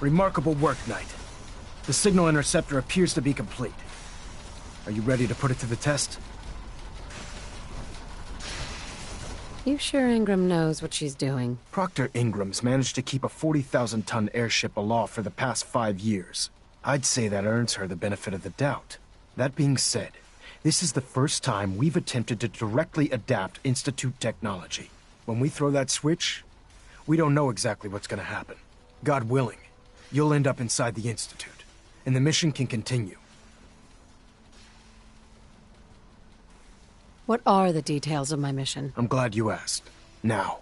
Remarkable work, Knight. The signal interceptor appears to be complete. Are you ready to put it to the test? You sure Ingram knows what she's doing? Proctor Ingram's managed to keep a 40,000-ton airship aloft for the past 5 years. I'd say that earns her the benefit of the doubt. That being said, this is the first time we've attempted to directly adapt Institute technology. When we throw that switch, we don't know exactly what's gonna happen. God willing, you'll end up inside the Institute, and the mission can continue. What are the details of my mission? I'm glad you asked. Now,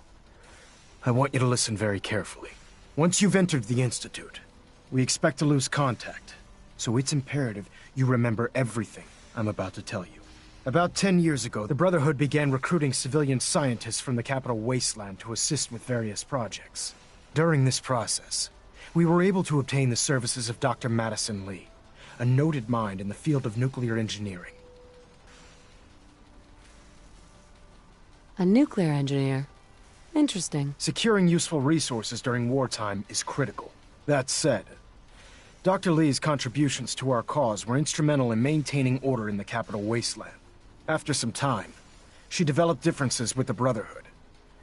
I want you to listen very carefully. Once you've entered the Institute, we expect to lose contact, so it's imperative you remember everything I'm about to tell you. About 10 years ago, the Brotherhood began recruiting civilian scientists from the capital wasteland to assist with various projects. During this process, we were able to obtain the services of Dr. Madison Lee, a noted mind in the field of nuclear engineering. A nuclear engineer. Interesting. Securing useful resources during wartime is critical. That said, Dr. Lee's contributions to our cause were instrumental in maintaining order in the capital wasteland. After some time, she developed differences with the Brotherhood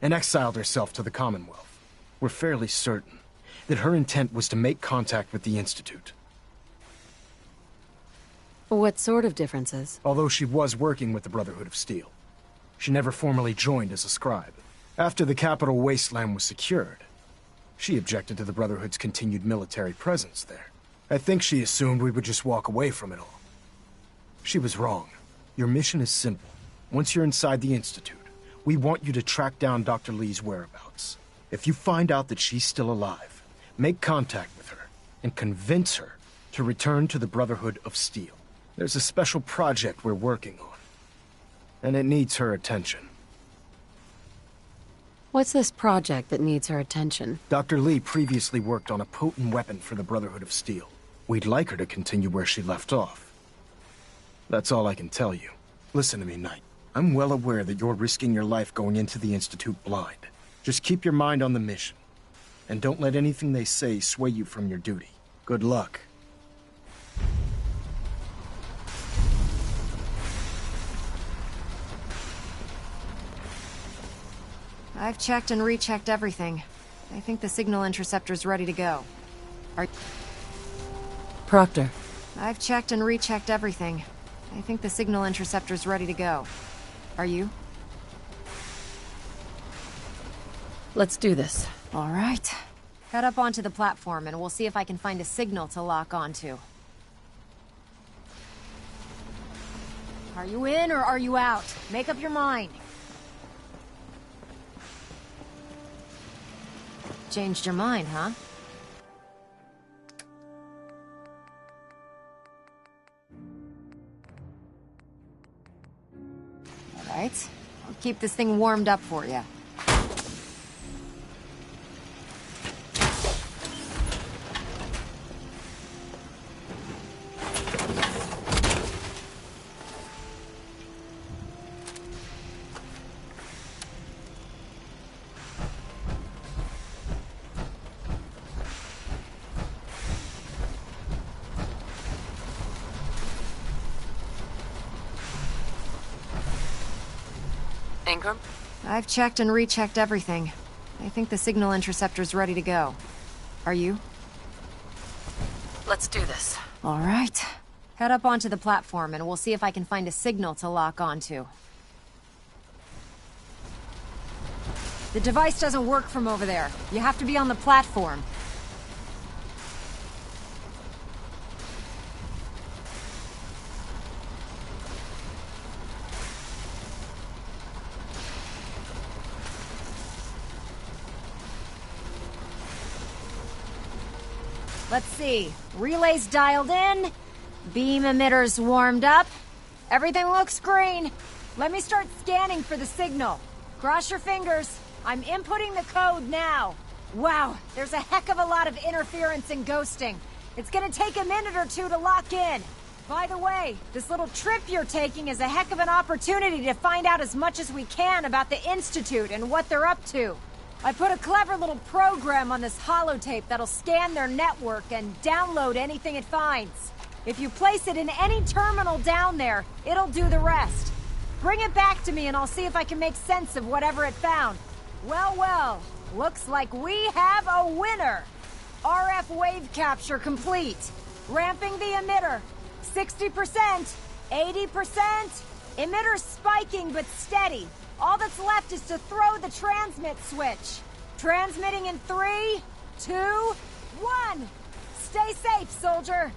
and exiled herself to the Commonwealth. We're fairly certain that her intent was to make contact with the Institute. What sort of differences? Although she was working with the Brotherhood of Steel, she never formally joined as a scribe. After the capital wasteland was secured, she objected to the Brotherhood's continued military presence there. I think she assumed we would just walk away from it all. She was wrong. Your mission is simple. Once you're inside the Institute, we want you to track down Dr. Lee's whereabouts. If you find out that she's still alive, make contact with her and convince her to return to the Brotherhood of Steel. There's a special project we're working on, and it needs her attention. What's this project that needs her attention? Dr. Lee previously worked on a potent weapon for the Brotherhood of Steel. We'd like her to continue where she left off. That's all I can tell you. Listen to me, Knight. I'm well aware that you're risking your life going into the Institute blind. Just keep your mind on the mission, and don't let anything they say sway you from your duty. Good luck. I've checked and rechecked everything. I think the signal interceptor's ready to go. Proctor. I've checked and rechecked everything. I think the signal interceptor's ready to go. Are you? Let's do this. All right. Head up onto the platform and we'll see if I can find a signal to lock onto. Are you in or are you out? Make up your mind. Changed your mind, huh? All right. I'll keep this thing warmed up for you. Ingram? I've checked and rechecked everything. I think the signal interceptor's ready to go. Are you? Let's do this. All right. Head up onto the platform and we'll see if I can find a signal to lock onto. The device doesn't work from over there. You have to be on the platform. Let's see. Relays dialed in. Beam emitters warmed up. Everything looks green. Let me start scanning for the signal. Cross your fingers. I'm inputting the code now. Wow, there's a heck of a lot of interference and ghosting. It's gonna take a minute or two to lock in. By the way, this little trip you're taking is a heck of an opportunity to find out as much as we can about the Institute and what they're up to. I put a clever little program on this holotape that'll scan their network and download anything it finds. If you place it in any terminal down there, it'll do the rest. Bring it back to me and I'll see if I can make sense of whatever it found. Well, well, looks like we have a winner. RF wave capture complete. Ramping the emitter. 60%, 80%. Emitter spiking but steady. All that's left is to throw the transmit switch. Transmitting in 3, 2, 1. Stay safe, soldier.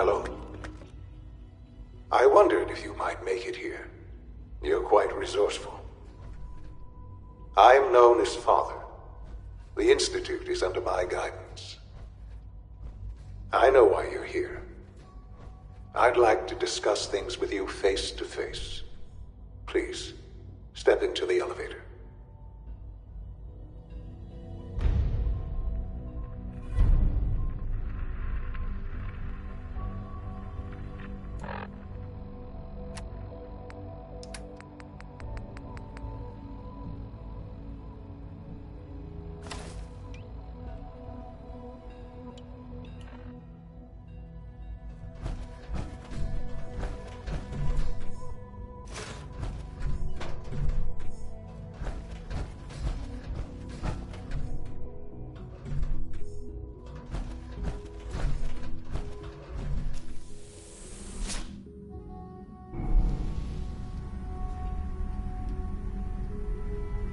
Hello. I wondered if you might make it here. You're quite resourceful. I'm known as Father. The Institute is under my guidance. I know why you're here. I'd like to discuss things with you face to face. Please, step into the elevator.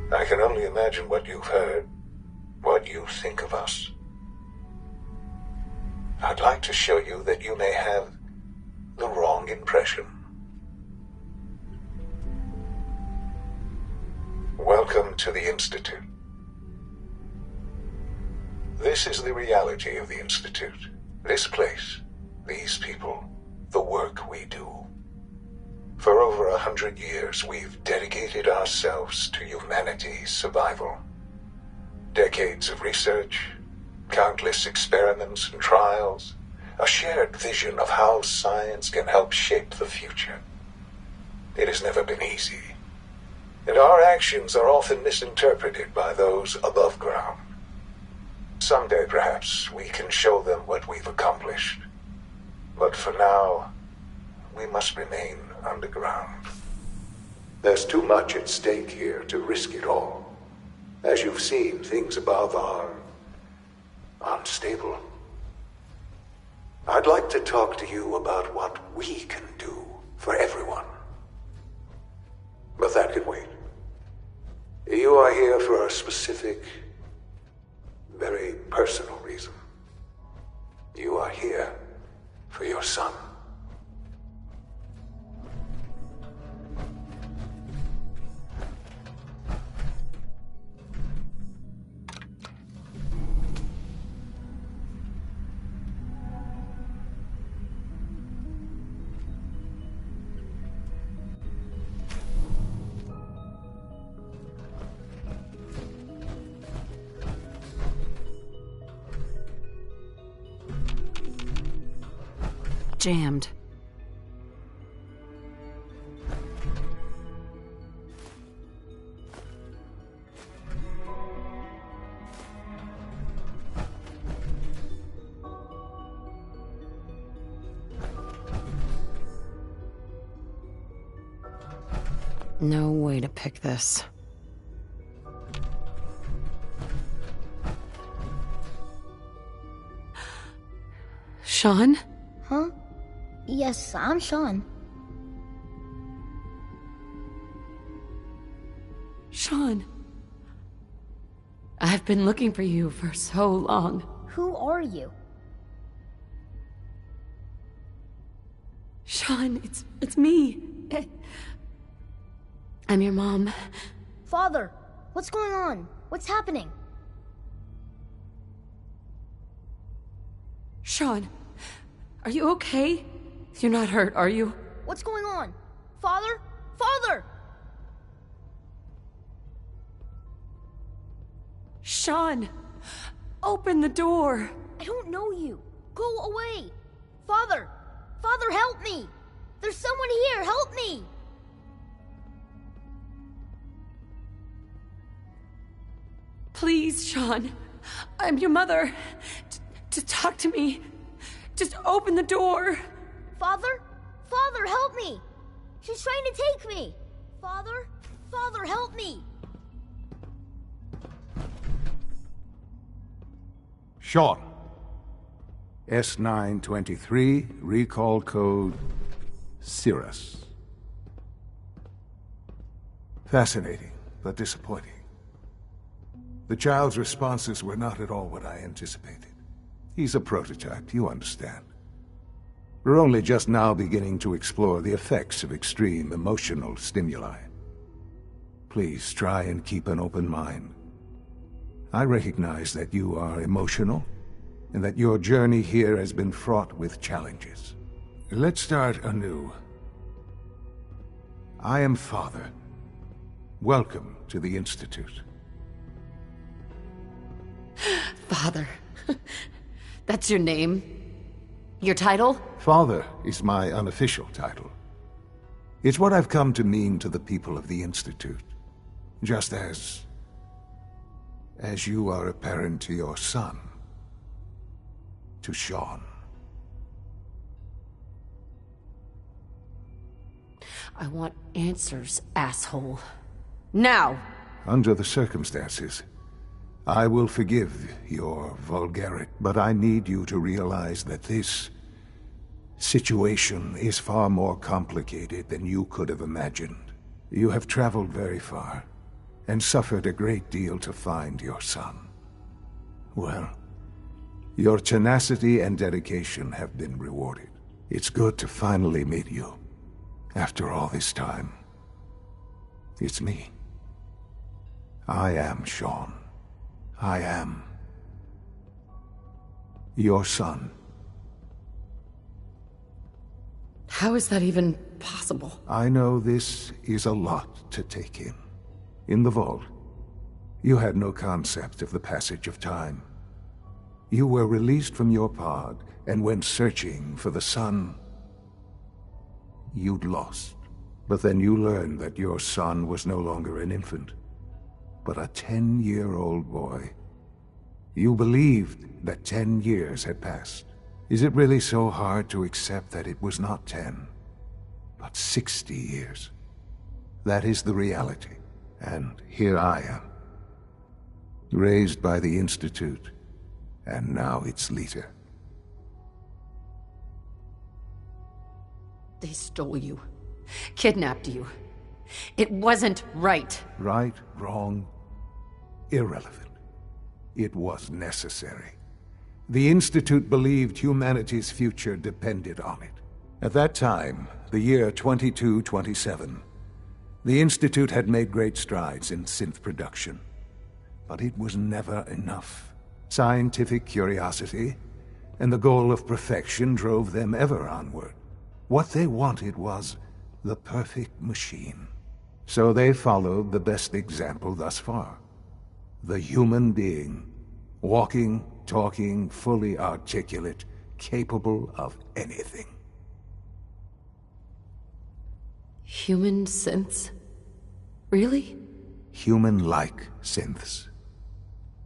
I can only imagine what you've heard, what you think of us. I'd like to show you that you may have the wrong impression. Welcome to the Institute. This is the reality of the Institute. This place, these people, the work we do. For over 100 years, we've dedicated ourselves to humanity's survival. Decades of research, countless experiments and trials, a shared vision of how science can help shape the future. It has never been easy, and our actions are often misinterpreted by those above ground. Someday, perhaps, we can show them what we've accomplished. But for now, we must remain underground. There's too much at stake here to risk it all. As you've seen, things above are unstable. I'd like to talk to you about what we can do for everyone. But that can wait. You are here for a specific, very personal reason. You are here for your son. jammed. No way to pick this. Sean? Huh? Yes, I'm Sean. Sean. I've been looking for you for so long. Who are you? Sean, it's me. I'm your mom. Father, what's going on? What's happening? Sean, are you okay? You're not hurt, are you? What's going on? Father? Father! Sean, open the door. I don't know you. Go away. Father! Father, help me! There's someone here, help me! Please, Sean. I'm your mother. To talk to me. Just open the door. Father? Father, help me! She's trying to take me! Father? Father, help me! Sean. S923, recall code Cirrus. Fascinating, but disappointing. The child's responses were not at all what I anticipated. He's a prototype, you understand. We're only just now beginning to explore the effects of extreme emotional stimuli. Please try and keep an open mind. I recognize that you are emotional, and that your journey here has been fraught with challenges. Let's start anew. I am Father. Welcome to the Institute. Father. That's your name? Your title? Father is my unofficial title. It's what I've come to mean to the people of the Institute. Just as you are a parent to your son. To Sean. I want answers, asshole. Now! Under the circumstances, I will forgive your vulgarity, but I need you to realize that this situation is far more complicated than you could have imagined. You have traveled very far, and suffered a great deal to find your son. Well, your tenacity and dedication have been rewarded. It's good to finally meet you, after all this time. It's me. I am Sean. I am your son. How is that even possible? I know this is a lot to take in. In the vault, you had no concept of the passage of time. You were released from your pod and went searching for the son you'd lost. But then you learned that your son was no longer an infant, but a 10-year-old boy. You believed that 10 years had passed. Is it really so hard to accept that it was not 10, but 60 years? That is the reality. And here I am, raised by the Institute, and now its leader. They stole you. Kidnapped you. It wasn't right. Right, wrong, irrelevant. It was necessary. The Institute believed humanity's future depended on it. At that time, the year 2227, the Institute had made great strides in synth production. But it was never enough. Scientific curiosity and the goal of perfection drove them ever onward. What they wanted was the perfect machine. So they followed the best example thus far. The human being, walking, talking, fully articulate, capable of anything. Human synths? Really? Human-like synths.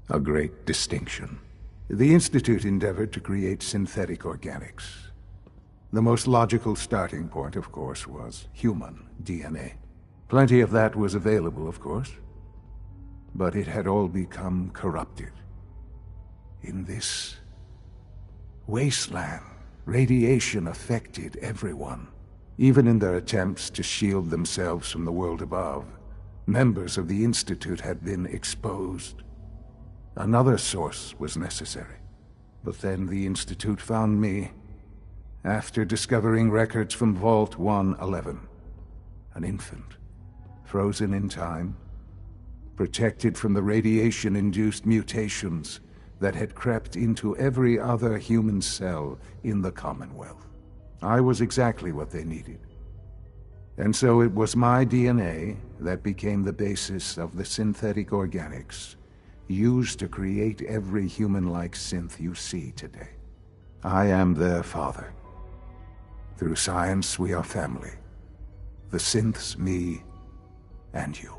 A great distinction. The Institute endeavored to create synthetic organics. The most logical starting point, of course, was human DNA. Plenty of that was available, of course. But it had all become corrupted. In this wasteland, radiation affected everyone. Even in their attempts to shield themselves from the world above, members of the Institute had been exposed. Another source was necessary. But then the Institute found me after discovering records from Vault 111. An infant, frozen in time, protected from the radiation-induced mutations that had crept into every other human cell in the Commonwealth. I was exactly what they needed. And so it was my DNA that became the basis of the synthetic organics used to create every human-like synth you see today. I am their father. Through science, we are family. The synths, me, and you.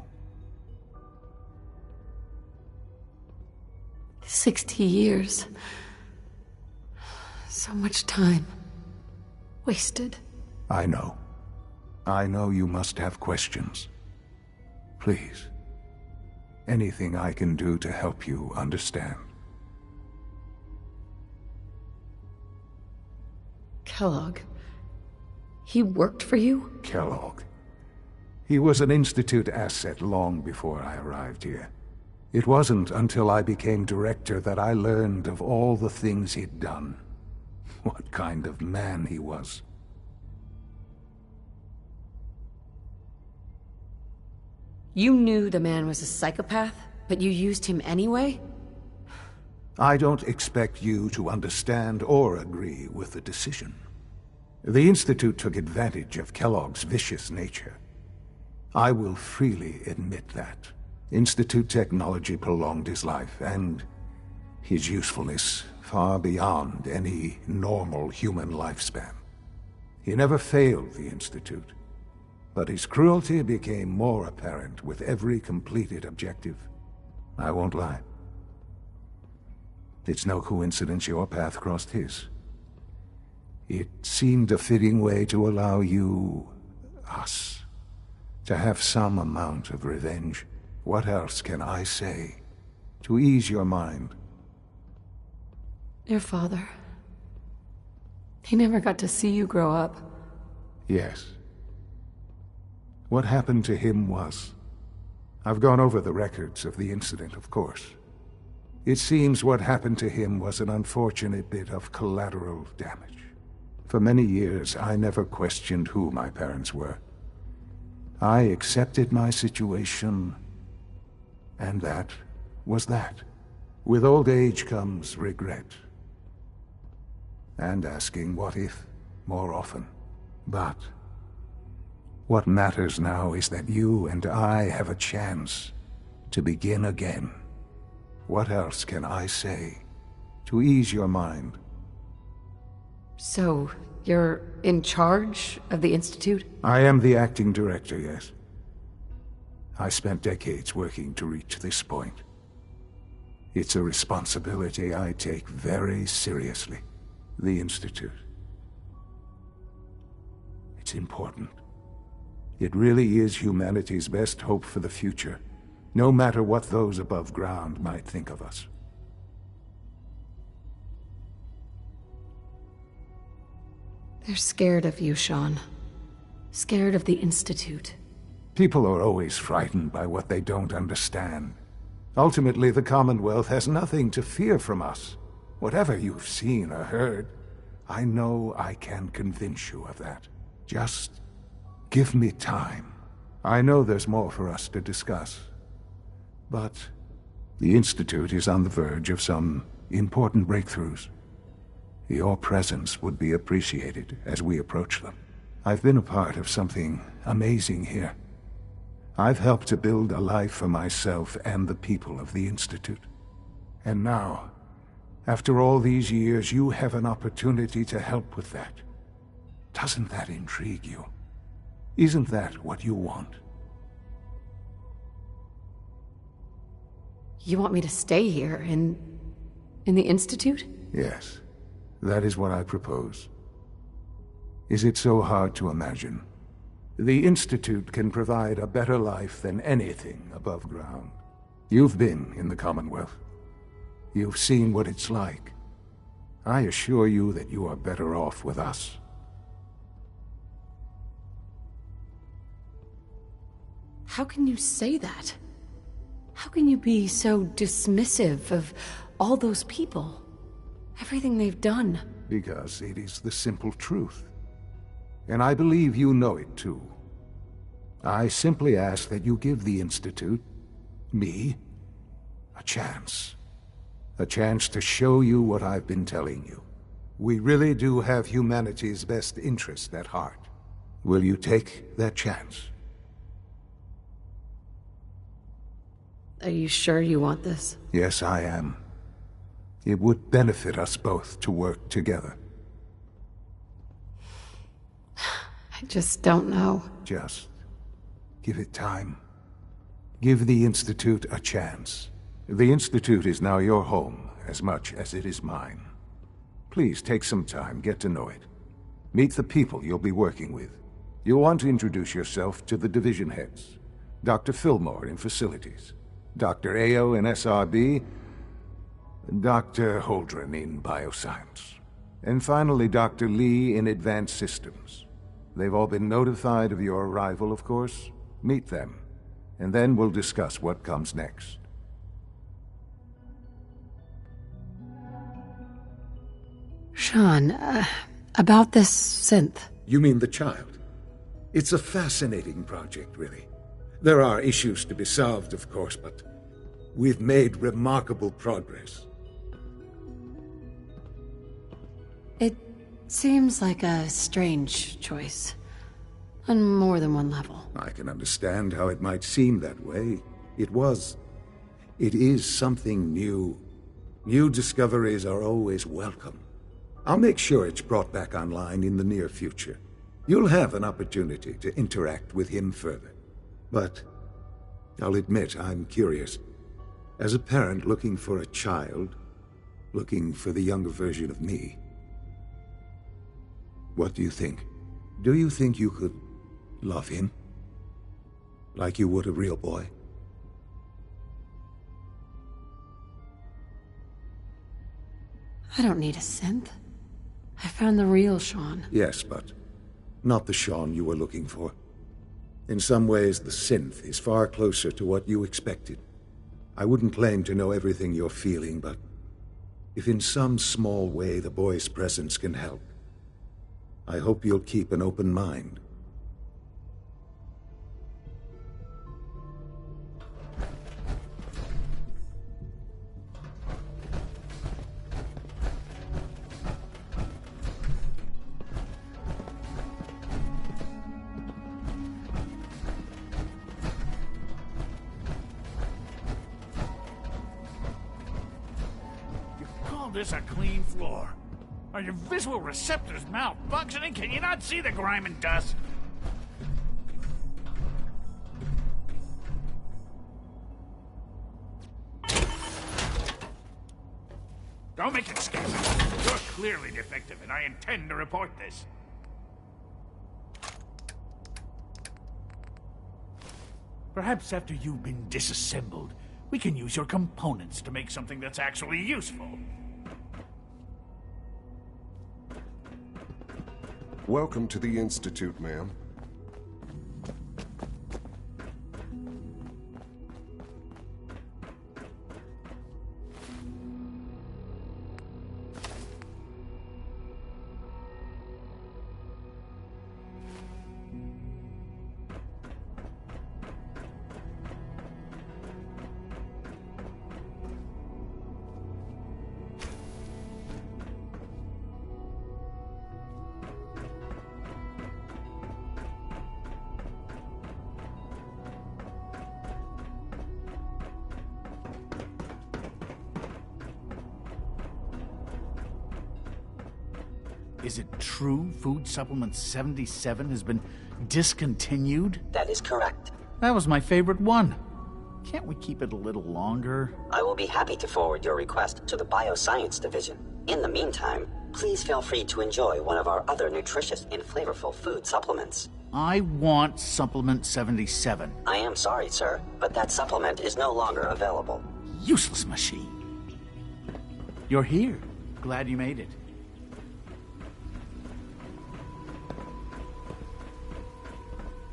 60 years. So much time. Wasted. I know. I know you must have questions. Please. Anything I can do to help you understand. Kellogg. He worked for you? Kellogg. He was an Institute asset long before I arrived here. It wasn't until I became director that I learned of all the things he'd done. What kind of man he was. You knew the man was a psychopath, but you used him anyway? I don't expect you to understand or agree with the decision. The Institute took advantage of Kellogg's vicious nature. I will freely admit that. Institute technology prolonged his life, and his usefulness far beyond any normal human lifespan. He never failed the Institute, but his cruelty became more apparent with every completed objective. I won't lie. It's no coincidence your path crossed his. It seemed a fitting way to allow you, us, to have some amount of revenge. What else can I say to ease your mind? Your father. He never got to see you grow up. Yes. What happened to him was... I've gone over the records of the incident, of course. It seems what happened to him was an unfortunate bit of collateral damage. For many years, I never questioned who my parents were. I accepted my situation, and that was that. With old age comes regret. And asking what if more often. But what matters now is that you and I have a chance to begin again. What else can I say to ease your mind? So, you're in charge of the Institute? I am the acting director, yes. I spent decades working to reach this point. It's a responsibility I take very seriously. The Institute. It's important. It really is humanity's best hope for the future, no matter what those above ground might think of us. They're scared of you, Sean. Scared of the Institute. People are always frightened by what they don't understand. Ultimately, the Commonwealth has nothing to fear from us. Whatever you've seen or heard, I know I can convince you of that. Just give me time. I know there's more for us to discuss. But the Institute is on the verge of some important breakthroughs. Your presence would be appreciated as we approach them. I've been a part of something amazing here. I've helped to build a life for myself and the people of the Institute. And now, after all these years, you have an opportunity to help with that. Doesn't that intrigue you? Isn't that what you want? You want me to stay here, in the Institute? Yes, that is what I propose. Is it so hard to imagine? The Institute can provide a better life than anything above ground. You've been in the Commonwealth. You've seen what it's like. I assure you that you are better off with us. How can you say that? How can you be so dismissive of all those people? Everything they've done? Because it is the simple truth. And I believe you know it too. I simply ask that you give the Institute, me, a chance. A chance to show you what I've been telling you. We really do have humanity's best interest at heart. Will you take that chance? Are you sure you want this? Yes, I am. It would benefit us both to work together. I just don't know. Just give it time. Give the Institute a chance. The Institute is now your home, as much as it is mine. Please take some time, get to know it. Meet the people you'll be working with. You'll want to introduce yourself to the division heads. Dr. Fillmore in Facilities, Dr. Ayo in SRB, Dr. Holdren in Bioscience, and finally Dr. Lee in Advanced Systems. They've all been notified of your arrival, of course. Meet them, and then we'll discuss what comes next. Sean, about this synth. You mean the child? It's a fascinating project, really. There are issues to be solved, of course, but we've made remarkable progress. It seems like a strange choice. On more than one level. I can understand how it might seem that way. It is something new. New discoveries are always welcome. I'll make sure it's brought back online in the near future. You'll have an opportunity to interact with him further. But I'll admit I'm curious. As a parent looking for a child, looking for the younger version of me, what do you think? Do you think you could love him? Like you would a real boy? I don't need a synth. I found the real Sean. Yes, but not the Sean you were looking for. In some ways, the synth is far closer to what you expected. I wouldn't claim to know everything you're feeling, but if in some small way the boy's presence can help, I hope you'll keep an open mind. This a clean floor. Are your visual receptors malfunctioning? Can you not see the grime and dust? Don't make excuses. You're clearly defective, and I intend to report this. Perhaps after you've been disassembled, we can use your components to make something that's actually useful. Welcome to the Institute, ma'am. Is it true Food Supplement 77 has been discontinued? That is correct. That was my favorite one. Can't we keep it a little longer? I will be happy to forward your request to the Bioscience Division. In the meantime, please feel free to enjoy one of our other nutritious and flavorful food supplements. I want Supplement 77. I am sorry, sir, but that supplement is no longer available. Useless machine. You're here. Glad you made it.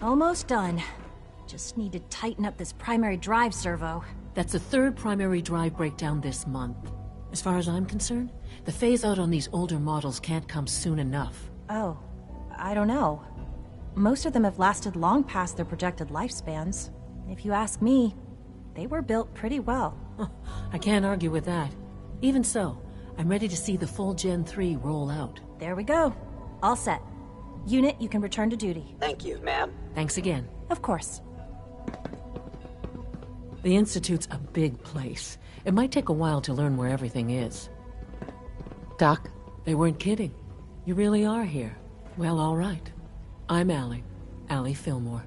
Almost done. Just need to tighten up this primary drive servo. That's the third primary drive breakdown this month. As far as I'm concerned, the phase-out on these older models can't come soon enough. Oh, I don't know. Most of them have lasted long past their projected lifespans. If you ask me, they were built pretty well. I can't argue with that. Even so, I'm ready to see the full Gen 3 roll out. There we go. All set. Unit, you can return to duty. Thank you, ma'am. Thanks again. Of course. The Institute's a big place. It might take a while to learn where everything is. Doc? They weren't kidding. You really are here. Well, all right. I'm Allie Fillmore.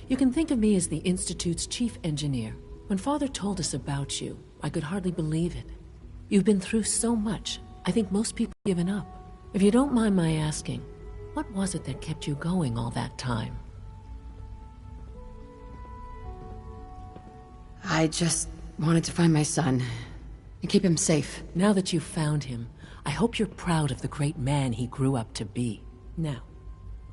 You can think of me as the Institute's chief engineer. When Father told us about you, I could hardly believe it. You've been through so much, I think most people have given up. If you don't mind my asking, what was it that kept you going all that time? I just wanted to find my son and keep him safe. Now that you've found him, I hope you're proud of the great man he grew up to be. Now,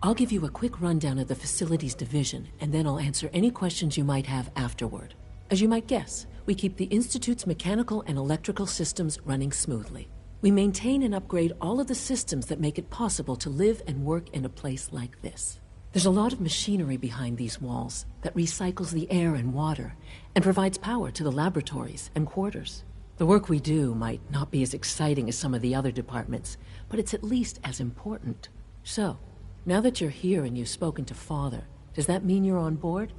I'll give you a quick rundown of the Facilities Division, and then I'll answer any questions you might have afterward. As you might guess, we keep the Institute's mechanical and electrical systems running smoothly. We maintain and upgrade all of the systems that make it possible to live and work in a place like this. There's a lot of machinery behind these walls that recycles the air and water and provides power to the laboratories and quarters. The work we do might not be as exciting as some of the other departments, but it's at least as important. So, now that you're here and you've spoken to Father, does that mean you're on board?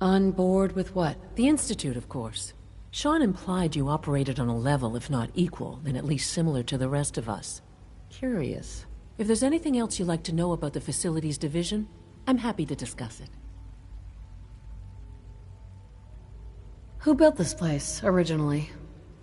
On board with what? The Institute, of course. Sean implied you operated on a level, if not equal, then at least similar to the rest of us. Curious. If there's anything else you'd like to know about the Facilities Division, I'm happy to discuss it. Who built this place, originally?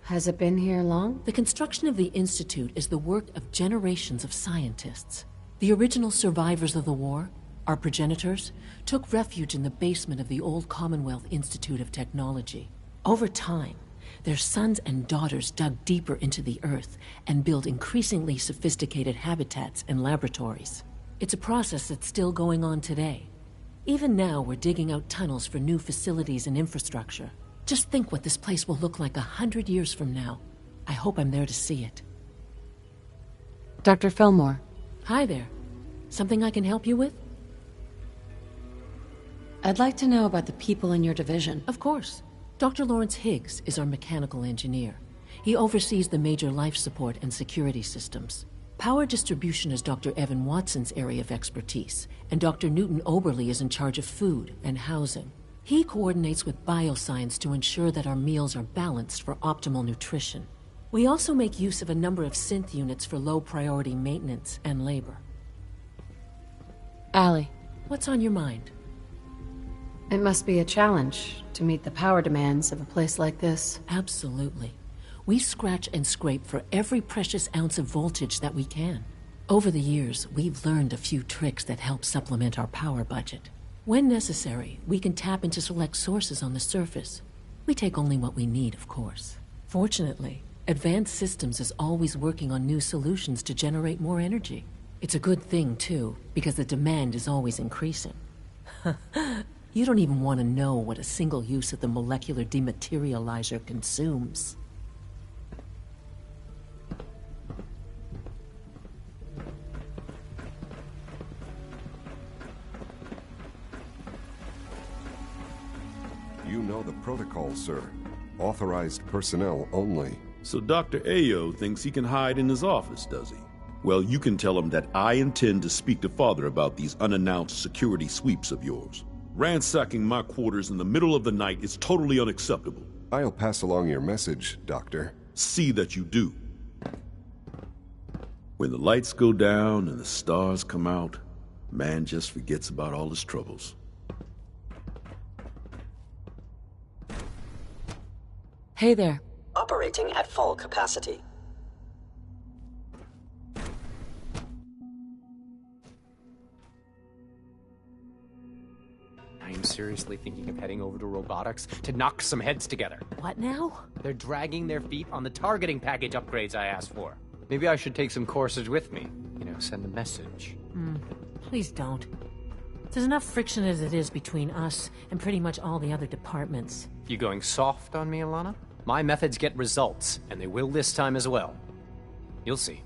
Has it been here long? The construction of the Institute is the work of generations of scientists. The original survivors of the war, our progenitors, took refuge in the basement of the old Commonwealth Institute of Technology. Over time, their sons and daughters dug deeper into the earth and built increasingly sophisticated habitats and laboratories. It's a process that's still going on today. Even now, we're digging out tunnels for new facilities and infrastructure. Just think what this place will look like 100 years from now. I hope I'm there to see it. Dr. Fillmore. Hi there. Something I can help you with? I'd like to know about the people in your division. Of course. Dr. Lawrence Higgs is our mechanical engineer. He oversees the major life support and security systems. Power distribution is Dr. Evan Watson's area of expertise, and Dr. Newton Oberly is in charge of food and housing. He coordinates with bioscience to ensure that our meals are balanced for optimal nutrition. We also make use of a number of synth units for low-priority maintenance and labor. Allie. What's on your mind? It must be a challenge to meet the power demands of a place like this. Absolutely. We scratch and scrape for every precious ounce of voltage that we can. Over the years, we've learned a few tricks that help supplement our power budget. When necessary, we can tap into select sources on the surface. We take only what we need, of course. Fortunately, Advanced Systems is always working on new solutions to generate more energy. It's a good thing, too, because the demand is always increasing. You don't even want to know what a single use of the molecular dematerializer consumes. You know the protocol, sir. Authorized personnel only. So Dr. Ayo thinks he can hide in his office, does he? Well, you can tell him that I intend to speak to Father about these unannounced security sweeps of yours. Ransacking my quarters in the middle of the night is totally unacceptable. I'll pass along your message, Doctor. See that you do. When the lights go down and the stars come out, man just forgets about all his troubles. Hey there. Operating at full capacity. I am seriously thinking of heading over to robotics to knock some heads together. What now? They're dragging their feet on the targeting package upgrades I asked for. Maybe I should take some courses with me. You know, send a message. Please don't. There's enough friction as it is between us and pretty much all the other departments. You going soft on me, Alana? My methods get results, and they will this time as well. You'll see.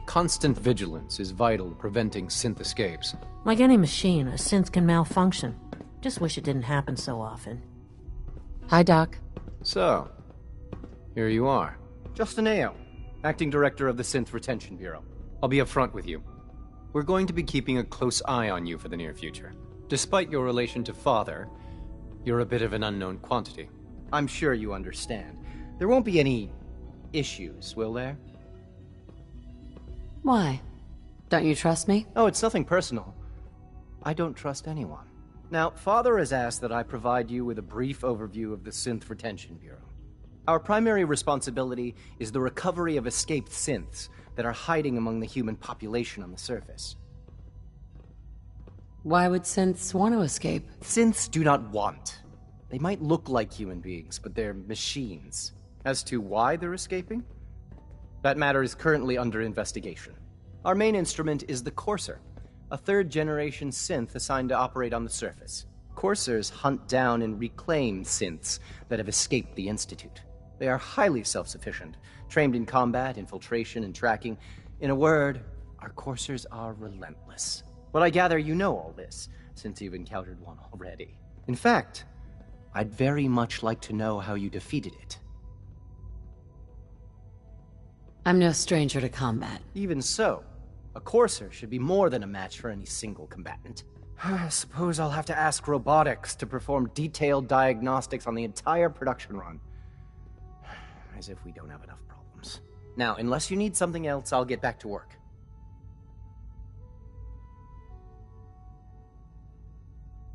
Constant vigilance is vital to preventing synth escapes. Like any machine, a synth can malfunction. Just wish it didn't happen so often. Hi, Doc. So, here you are. Justin Ayo, Acting Director of the Synth Retention Bureau. I'll be upfront with you. We're going to be keeping a close eye on you for the near future. Despite your relation to Father, you're a bit of an unknown quantity. I'm sure you understand. There won't be any issues, will there? Why? Don't you trust me? Oh, it's nothing personal. I don't trust anyone. Now, Father has asked that I provide you with a brief overview of the Synth Retention Bureau. Our primary responsibility is the recovery of escaped synths that are hiding among the human population on the surface. Why would synths want to escape? Synths do not want. They might look like human beings, but they're machines. As to why they're escaping? That matter is currently under investigation. Our main instrument is the Courser, a third-generation synth assigned to operate on the surface. Coursers hunt down and reclaim synths that have escaped the Institute. They are highly self-sufficient, trained in combat, infiltration, and tracking. In a word, our Coursers are relentless. But I gather you know all this, since you've encountered one already. In fact, I'd very much like to know how you defeated it. I'm no stranger to combat. Even so, a Courser should be more than a match for any single combatant. I suppose I'll have to ask robotics to perform detailed diagnostics on the entire production run. As if we don't have enough problems. Now, unless you need something else, I'll get back to work.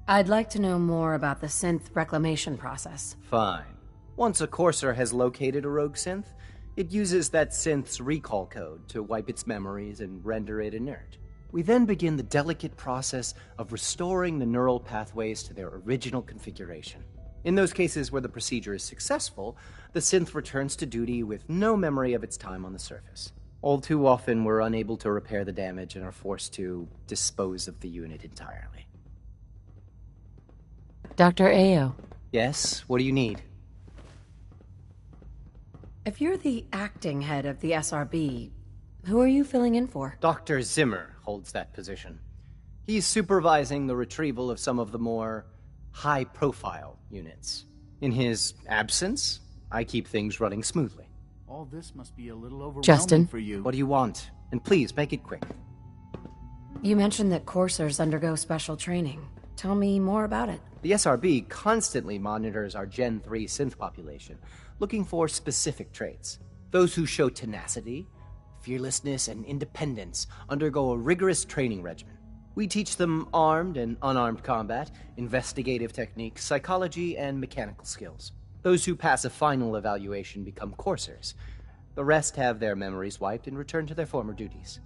I'd like to know more about the synth reclamation process. Fine. Once a Courser has located a rogue synth, it uses that synth's recall code to wipe its memories and render it inert. We then begin the delicate process of restoring the neural pathways to their original configuration. In those cases where the procedure is successful, the synth returns to duty with no memory of its time on the surface. All too often, we're unable to repair the damage and are forced to dispose of the unit entirely. Dr. Ayo. Yes? What do you need? If you're the acting head of the SRB, who are you filling in for? Dr. Zimmer holds that position. He's supervising the retrieval of some of the more high-profile units. In his absence, I keep things running smoothly. All this must be a little overwhelming Justin? for you. What do you want? And please, make it quick. You mentioned that coursers undergo special training. Tell me more about it. The SRB constantly monitors our Gen 3 synth population, looking for specific traits. Those who show tenacity, fearlessness, and independence undergo a rigorous training regimen. We teach them armed and unarmed combat, investigative techniques, psychology, and mechanical skills. Those who pass a final evaluation become coursers. The rest have their memories wiped and return to their former duties.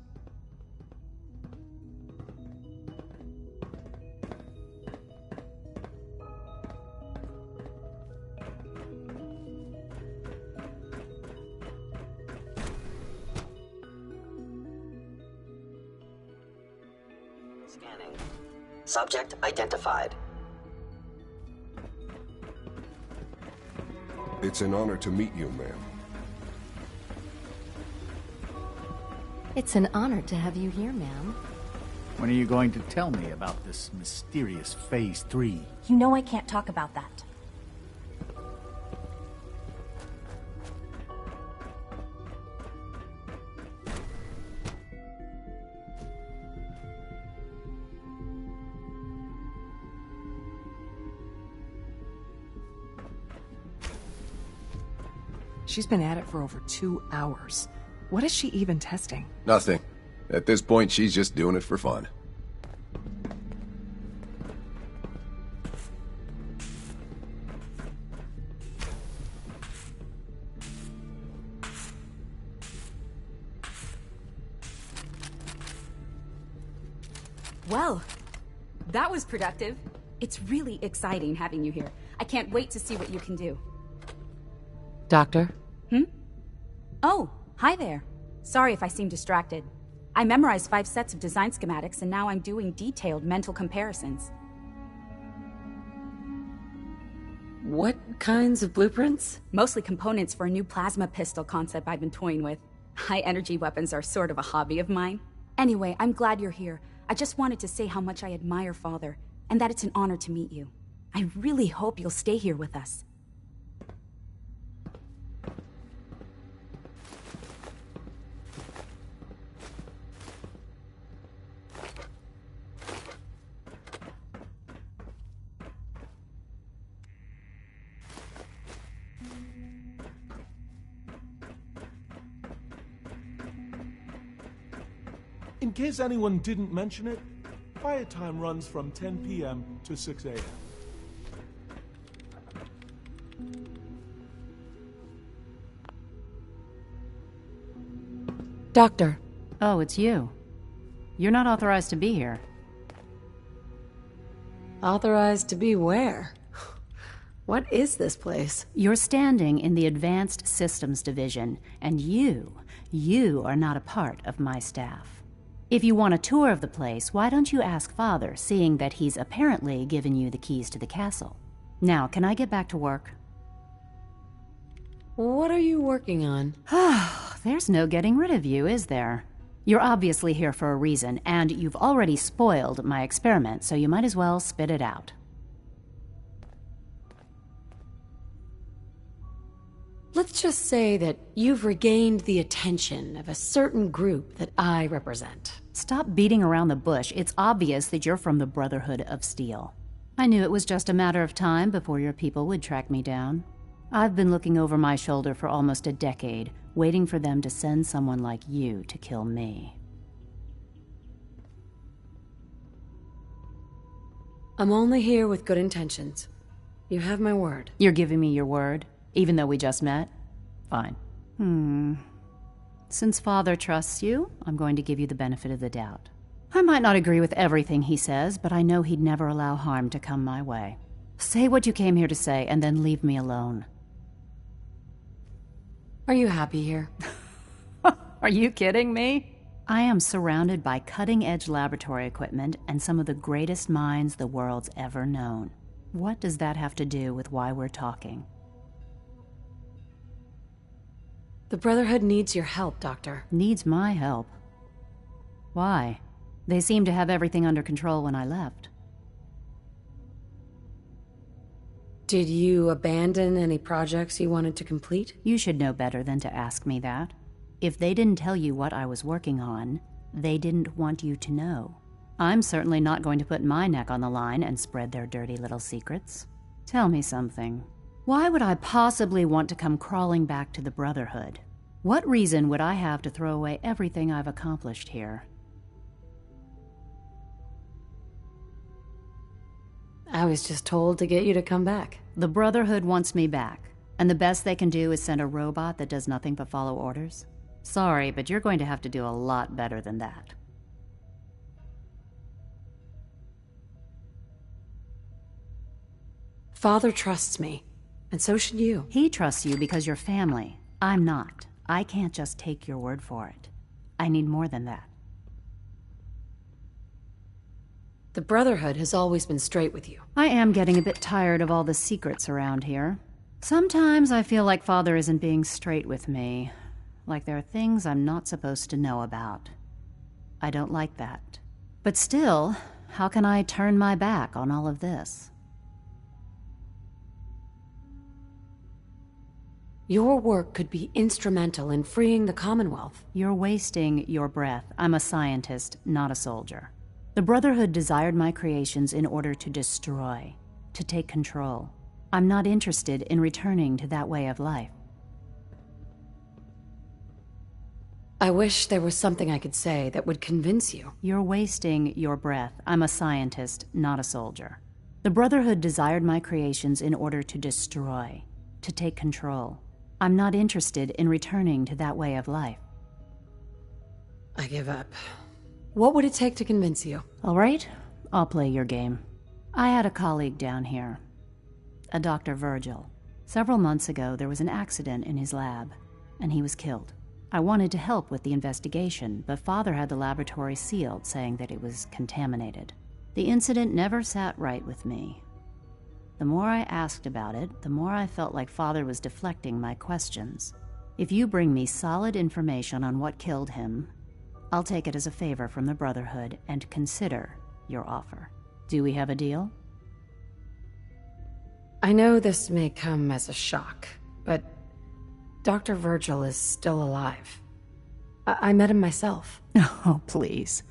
Scanning. Subject identified. It's an honor to meet you, ma'am. It's an honor to have you here, ma'am. When are you going to tell me about this mysterious Phase 3? You know I can't talk about that. She's been at it for over 2 hours. What is she even testing? Nothing. At this point, she's just doing it for fun. Well, that was productive. It's really exciting having you here. I can't wait to see what you can do. Doctor? Oh, hi there. Sorry if I seem distracted. I memorized 5 sets of design schematics and now I'm doing detailed mental comparisons. What kinds of blueprints? Mostly components for a new plasma pistol concept I've been toying with. High energy weapons are sort of a hobby of mine. Anyway, I'm glad you're here. I just wanted to say how much I admire Father, and that it's an honor to meet you. I really hope you'll stay here with us. In case anyone didn't mention it, quiet time runs from 10 p.m. to 6 a.m. Doctor. Oh, it's you. You're not authorized to be here. Authorized to be where? What is this place? You're standing in the Advanced Systems Division, and you are not a part of my staff. If you want a tour of the place, why don't you ask Father, seeing that he's apparently given you the keys to the castle? Now, can I get back to work? What are you working on? There's no getting rid of you, is there? You're obviously here for a reason, and you've already spoiled my experiment, so you might as well spit it out. Let's just say that you've regained the attention of a certain group that I represent. Stop beating around the bush. It's obvious that you're from the Brotherhood of Steel. I knew it was just a matter of time before your people would track me down. I've been looking over my shoulder for almost a decade, waiting for them to send someone like you to kill me. I'm only here with good intentions. You have my word. You're giving me your word? Even though we just met? Fine. Since Father trusts you, I'm going to give you the benefit of the doubt. I might not agree with everything he says, but I know he'd never allow harm to come my way. Say what you came here to say, and then leave me alone. Are you happy here? Are you kidding me? I am surrounded by cutting-edge laboratory equipment and some of the greatest minds the world's ever known. What does that have to do with why we're talking? The Brotherhood needs your help, Doctor. Needs my help? Why? They seemed to have everything under control when I left. Did you abandon any projects you wanted to complete? You should know better than to ask me that. If they didn't tell you what I was working on, they didn't want you to know. I'm certainly not going to put my neck on the line and spread their dirty little secrets. Tell me something. Why would I possibly want to come crawling back to the Brotherhood? What reason would I have to throw away everything I've accomplished here? I was just told to get you to come back. The Brotherhood wants me back, and the best they can do is send a robot that does nothing but follow orders. Sorry, but you're going to have to do a lot better than that. Father trusts me. And so should you. He trusts you because you're family. I'm not. I can't just take your word for it. I need more than that. The Brotherhood has always been straight with you. I am getting a bit tired of all the secrets around here. Sometimes I feel like Father isn't being straight with me. Like there are things I'm not supposed to know about. I don't like that. But still, how can I turn my back on all of this? Your work could be instrumental in freeing the Commonwealth. You're wasting your breath. I'm a scientist, not a soldier. The Brotherhood desired my creations in order to destroy, to take control. I'm not interested in returning to that way of life. I wish there was something I could say that would convince you. You're wasting your breath. I'm a scientist, not a soldier. The Brotherhood desired my creations in order to destroy, to take control. I'm not interested in returning to that way of life. I give up. What would it take to convince you? All right, I'll play your game. I had a colleague down here, a Dr. Virgil. Several months ago, there was an accident in his lab, and he was killed. I wanted to help with the investigation, but Father had the laboratory sealed, saying that it was contaminated. The incident never sat right with me. The more I asked about it, the more I felt like Father was deflecting my questions. If you bring me solid information on what killed him, I'll take it as a favor from the Brotherhood and consider your offer. Do we have a deal? I know this may come as a shock, but Dr. Virgil is still alive. I met him myself. Oh, please.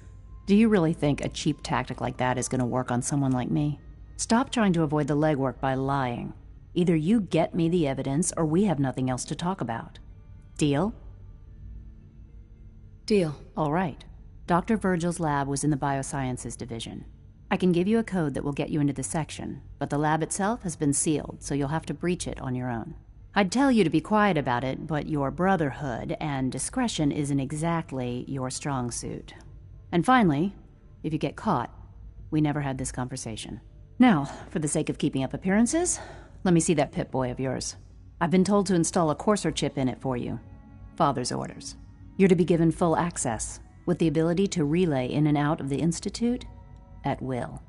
Do you really think a cheap tactic like that is going to work on someone like me? Stop trying to avoid the legwork by lying. Either you get me the evidence, or we have nothing else to talk about. Deal? Deal. All right. Dr. Virgil's lab was in the Biosciences division. I can give you a code that will get you into the section, but the lab itself has been sealed, so you'll have to breach it on your own. I'd tell you to be quiet about it, but your Brotherhood and discretion isn't exactly your strong suit. And finally, if you get caught, we never had this conversation. Now, for the sake of keeping up appearances, let me see that Pip-Boy of yours. I've been told to install a courser chip in it for you. Father's orders. You're to be given full access, with the ability to relay in and out of the Institute at will.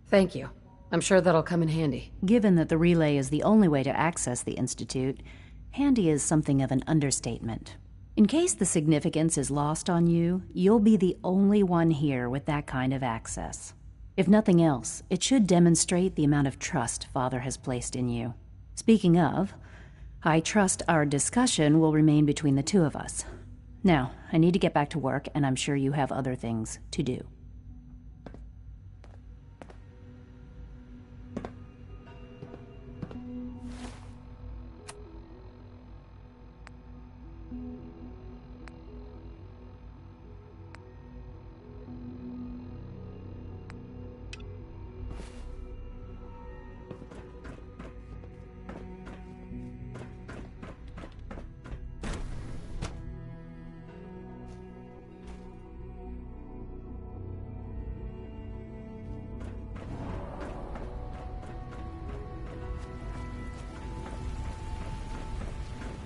Thank you. I'm sure that'll come in handy. Given that the relay is the only way to access the Institute, handy is something of an understatement. In case the significance is lost on you, you'll be the only one here with that kind of access. If nothing else, it should demonstrate the amount of trust Father has placed in you. Speaking of, I trust our discussion will remain between the two of us. Now, I need to get back to work, and I'm sure you have other things to do.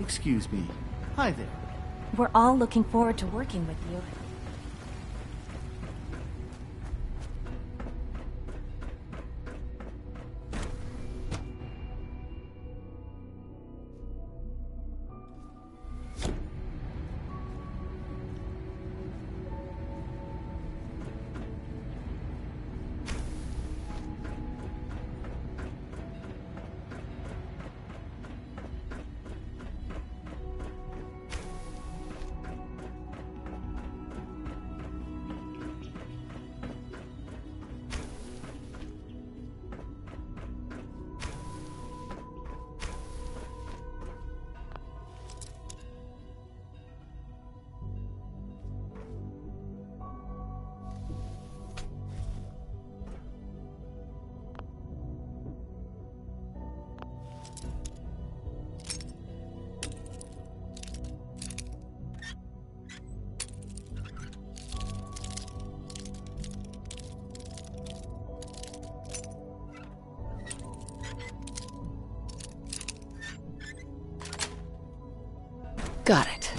Excuse me. Hi there. We're all looking forward to working with you. Got it.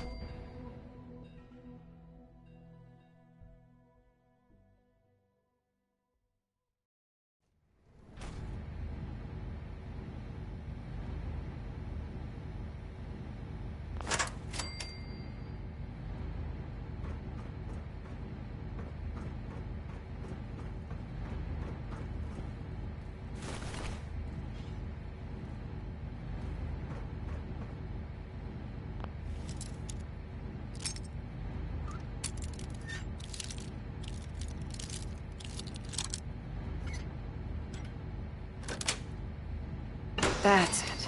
That's it.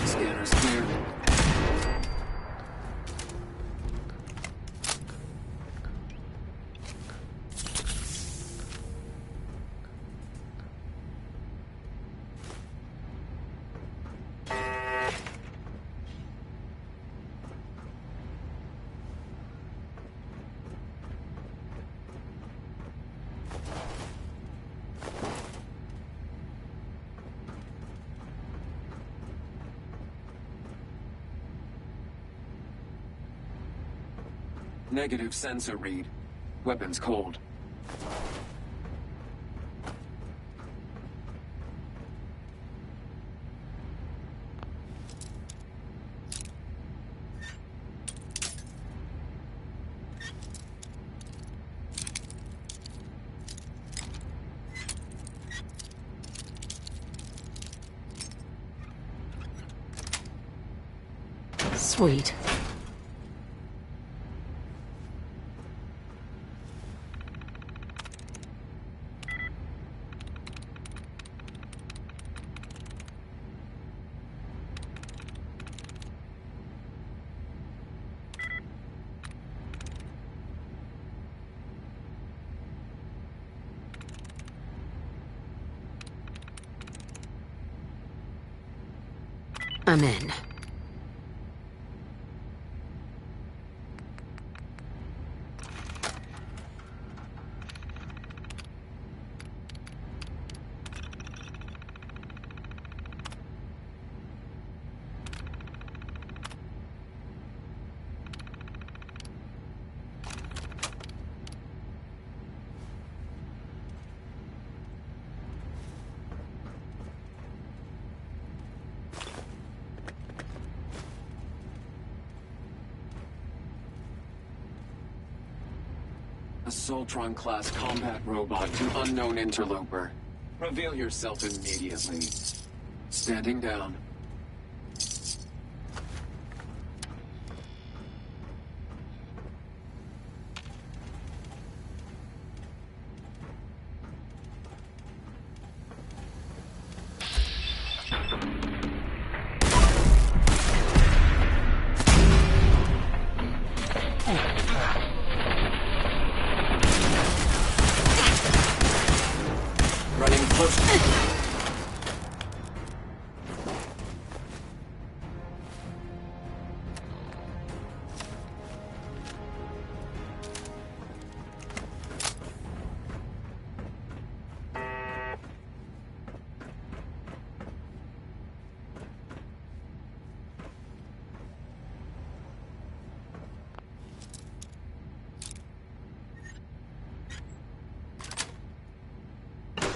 Scanner's clear. Negative sensor read. Weapons cold. Sweet. I'm in. A Soltron-class combat robot to unknown interloper. Reveal yourself immediately. Standing down. Running close.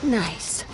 Nice.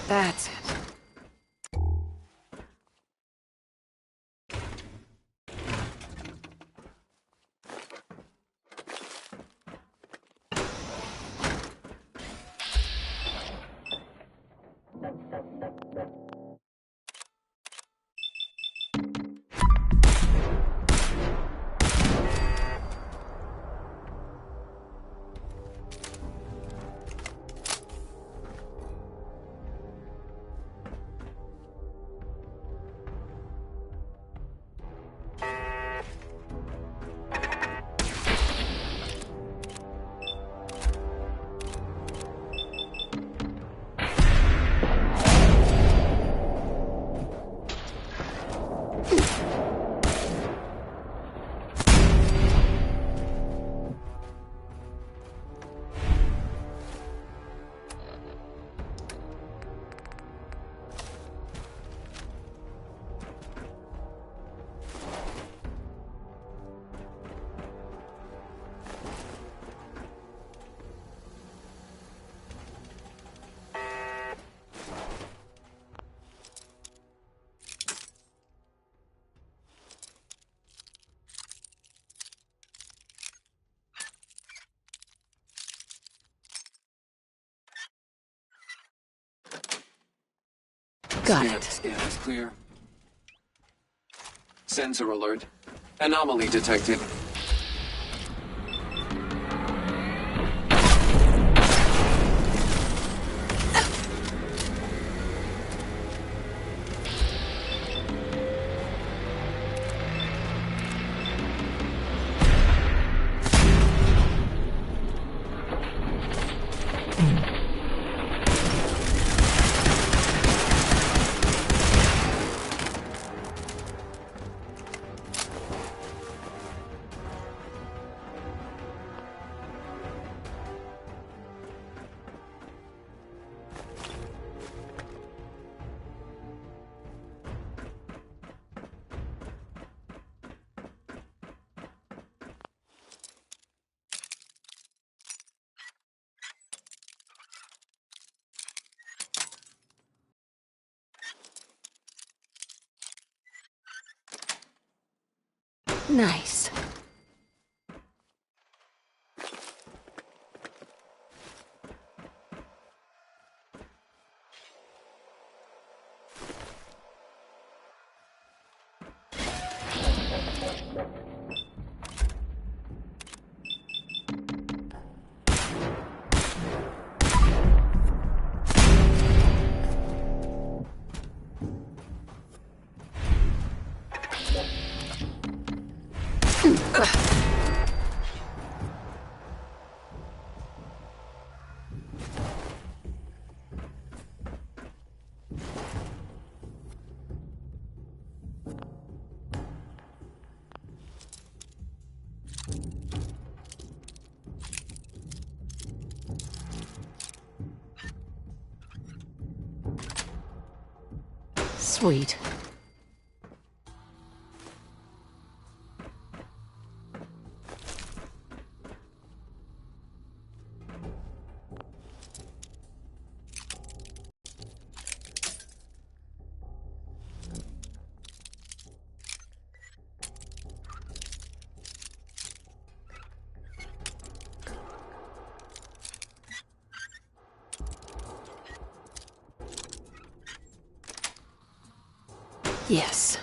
That's it. Got it. Scan is clear. Sensor alert. Anomaly detected. Nice. Sweet. Yes.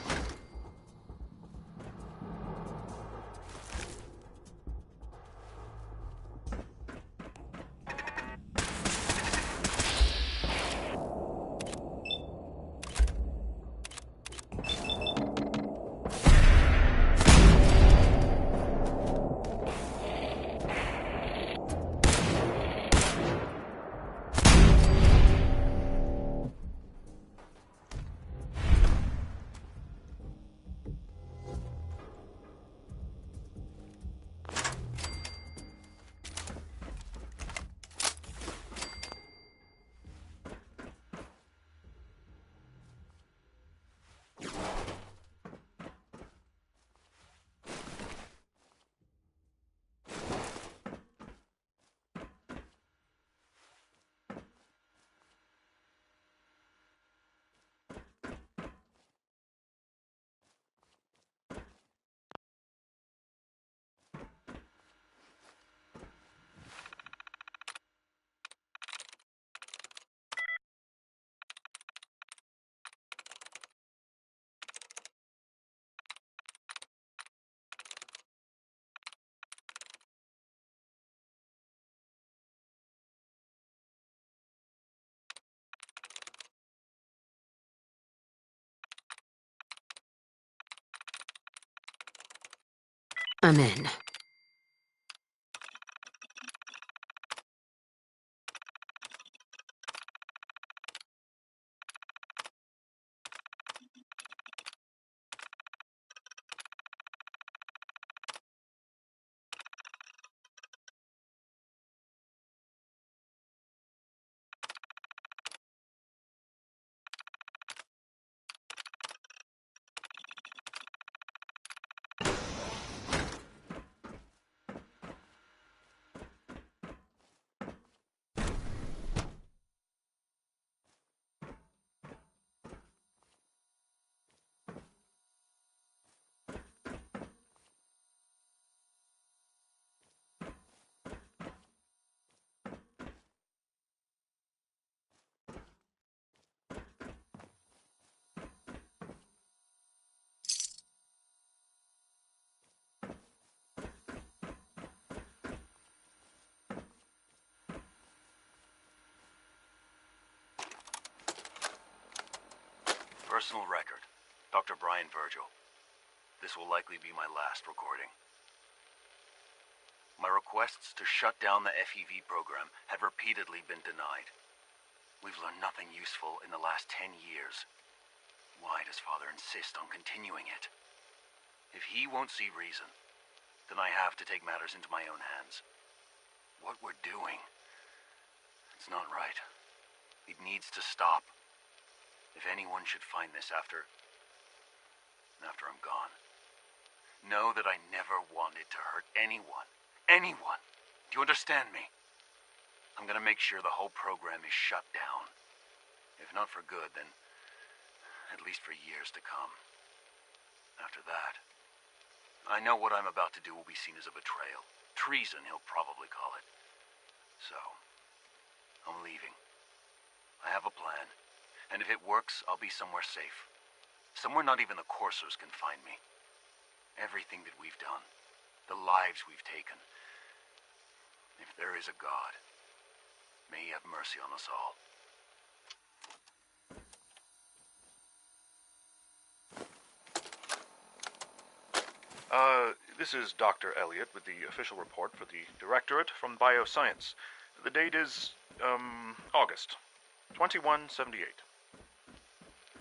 I'm in. personal record, Dr. Brian Virgil. This will likely be my last recording. My requests to shut down the FEV program have repeatedly been denied. We've learned nothing useful in the last 10 years. Why does Father insist on continuing it? If he won't see reason, then I have to take matters into my own hands. What we're doing, it's not right. It needs to stop. If anyone should find this after I'm gone, know that I never wanted to hurt anyone. Anyone. Do you understand me? I'm gonna make sure the whole program is shut down. If not for good, then at least for years to come. After that, I know what I'm about to do will be seen as a betrayal. Treason, he'll probably call it. So, I'm leaving. I have a plan, and if it works, I'll be somewhere safe. Somewhere not even the coursers can find me. Everything that we've done, the lives we've taken. If there is a God, may he have mercy on us all. This is Dr. Elliot with the official report for the Directorate from Bioscience. The date is, August 2178.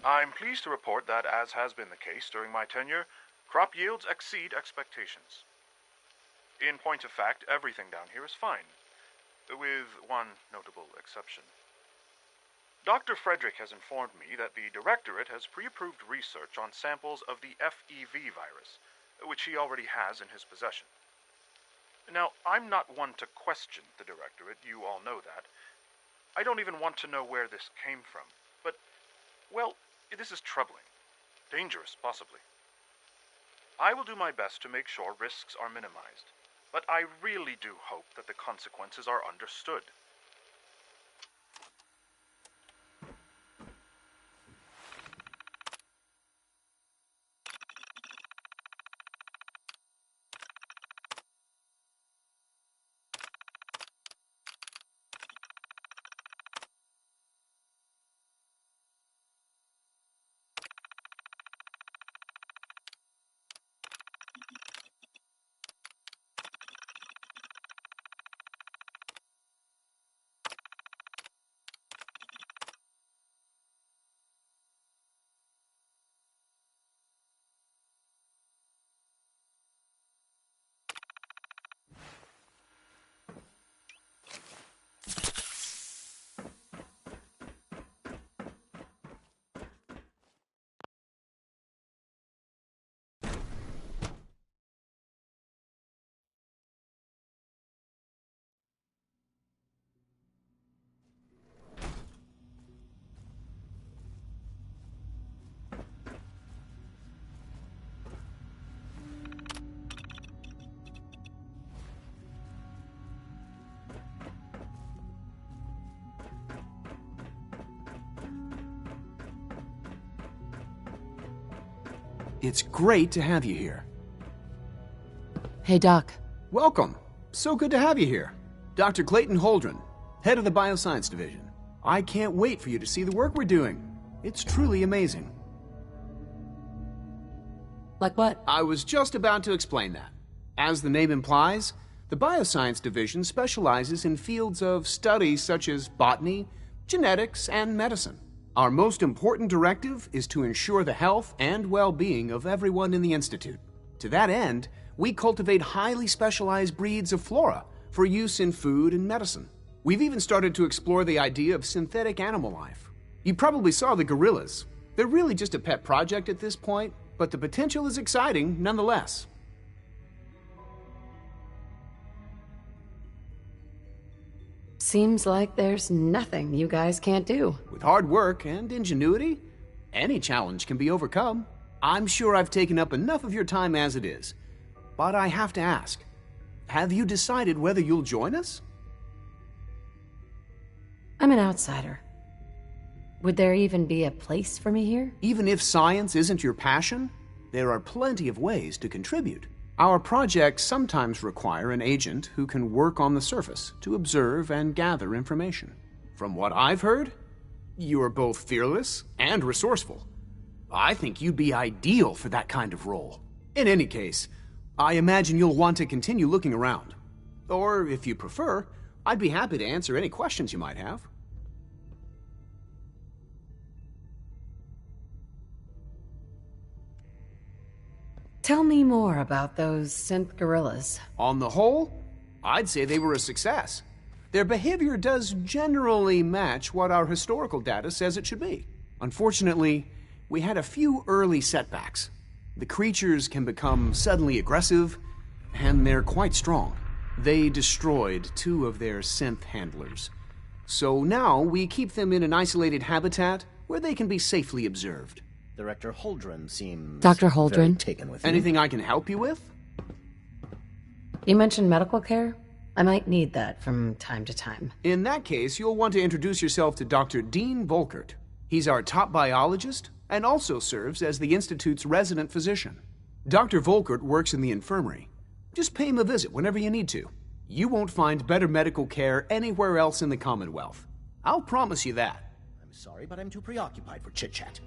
I'm pleased to report that, as has been the case during my tenure, crop yields exceed expectations. In point of fact, everything down here is fine, with one notable exception. Dr. Frederick has informed me that the Directorate has pre-approved research on samples of the FEV virus, which he already has in his possession. Now, I'm not one to question the Directorate, you all know that. I don't even want to know where this came from, but, well, this is troubling. Dangerous, possibly. I will do my best to make sure risks are minimized, but I really do hope that the consequences are understood. It's great to have you here. Hey, Doc. Welcome. So good to have you here. Dr. Clayton Holdren, head of the Bioscience Division. I can't wait for you to see the work we're doing. It's truly amazing. Like what? I was just about to explain that. As the name implies, the Bioscience Division specializes in fields of study such as botany, genetics, and medicine. Our most important directive is to ensure the health and well-being of everyone in the Institute. To that end, we cultivate highly specialized breeds of flora for use in food and medicine. We've even started to explore the idea of synthetic animal life. You probably saw the gorillas. They're really just a pet project at this point, but the potential is exciting nonetheless. Seems like there's nothing you guys can't do. With hard work and ingenuity, any challenge can be overcome. I'm sure I've taken up enough of your time as it is. But I have to ask, have you decided whether you'll join us? I'm an outsider. Would there even be a place for me here? Even if science isn't your passion, there are plenty of ways to contribute. Our projects sometimes require an agent who can work on the surface to observe and gather information. From what I've heard, you are both fearless and resourceful. I think you'd be ideal for that kind of role. In any case, I imagine you'll want to continue looking around. Or, if you prefer, I'd be happy to answer any questions you might have. Tell me more about those synth gorillas. On the whole, I'd say they were a success. Their behavior does generally match what our historical data says it should be. Unfortunately, we had a few early setbacks. The creatures can become suddenly aggressive, and they're quite strong. They destroyed 2 of their synth handlers. So now we keep them in an isolated habitat where they can be safely observed. Director Holdren seems Dr. very Holdren? taken with you. Anything I can help you with? You mentioned medical care? I might need that from time to time. In that case, you'll want to introduce yourself to Dr. Dean Volkert. He's our top biologist and also serves as the Institute's resident physician. Dr. Volkert works in the infirmary. Just pay him a visit whenever you need to. You won't find better medical care anywhere else in the Commonwealth. I'll promise you that. I'm sorry, but I'm too preoccupied for chit-chat.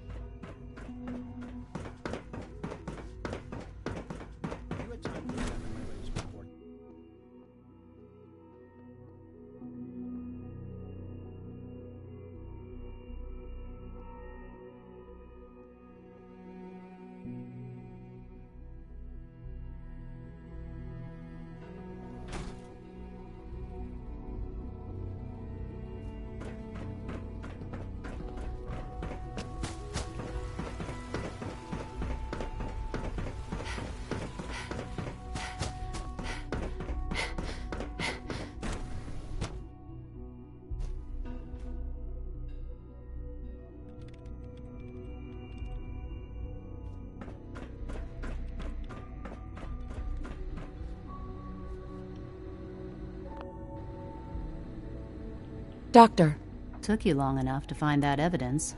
Doctor. Took you long enough to find that evidence.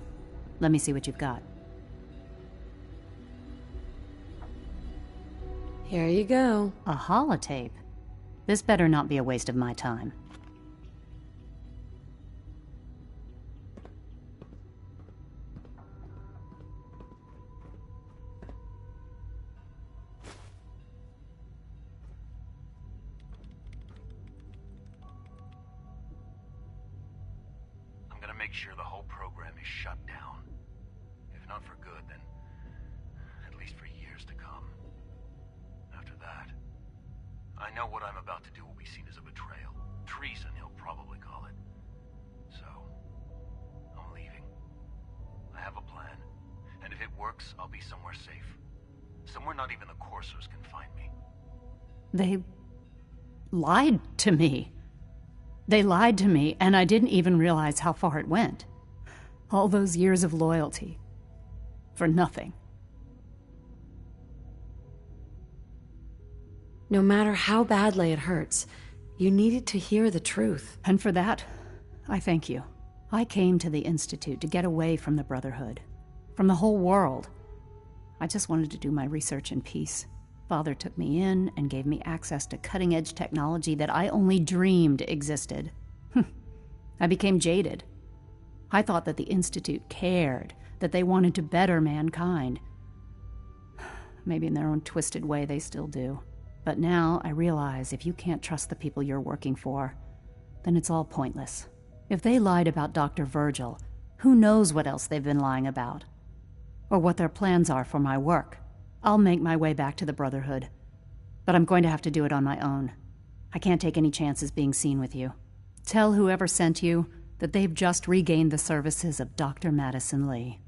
Let me see what you've got. Here you go. A holotape? This better not be a waste of my time. Make sure the whole program is shut down. If not for good, then at least for years to come. After that, I know what I'm about to do will be seen as a betrayal. Treason, he'll probably call it. So, I'm leaving. I have a plan, and if it works, I'll be somewhere safe. Somewhere not even the coursers can find me. They lied to me. They lied to me, and I didn't even realize how far it went. All those years of loyalty. For nothing. No matter how badly it hurts, you needed to hear the truth. And for that, I thank you. I came to the Institute to get away from the Brotherhood. From the whole world. I just wanted to do my research in peace. Father took me in and gave me access to cutting-edge technology that I only dreamed existed. I became jaded. I thought that the Institute cared, that they wanted to better mankind. Maybe in their own twisted way they still do. But now I realize if you can't trust the people you're working for, then it's all pointless. If they lied about Dr. Virgil, who knows what else they've been lying about? Or what their plans are for my work. I'll make my way back to the Brotherhood. But I'm going to have to do it on my own. I can't take any chances being seen with you. Tell whoever sent you that they've just regained the services of Dr. Madison Lee.